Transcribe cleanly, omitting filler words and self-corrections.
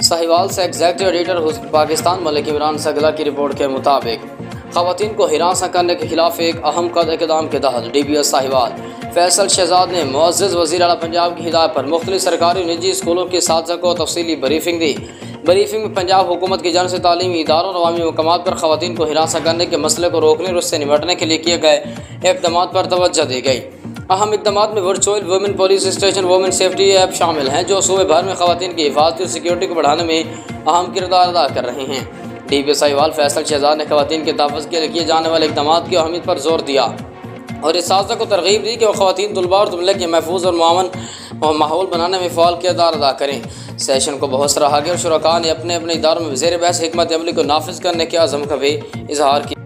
साहिवाल से executive editor Pakistan Malik Imran सगला की रिपोर्ट के मुताबिक ख़वातीन को हिरासत करने के खिलाफ एक अहम इक़दाम के तहत DBS साहिवाल फैसल शहजाद ने मुअज़्ज़ज़ वज़ीर आला पंजाब की हिदायत पर मुख्तलिफ सरकारी और निजी स्कूलों के साथियों को तफसीली ब्रीफिंग दी। ब्रीफिंग में पंजाब हुकूमत की जानिब से तालीमी इदारों और अवामी मकामात पर ख़वातीन को हिरासत करने के मसले को रोकने और उससे निपटने के लिए किए गए इक़दामात पर तवज्जो दी गई। अहम इक़दामात में virtual women police station, women safety app शामिल हैं जो सूबे भर में ख़वातीन की हिफाजत और सिक्योरिटी को बढ़ाने में अहम किरदार अदा कर रहे हैं। DBS साहिवाल फैसल शहजाद ने ख़वातीन के तहफ़्फ़ुज़ के लिए किए जाने वाले इक़दामात की अहमियत पर जोर दिया और इस साज़ा को तरग़ीब दी कि वह ख़वातीन तलबा और तुमले के महफूज और मुआवन माहौल बनाने में फ़ाल किरदार अदा करें। सेशन को बहुत सराहा गया और शुरका ने अपने अपने इदारों में ज़ेर बहस हिकमत अमली को नाफिज करने के अज़म का भी इजहार किया।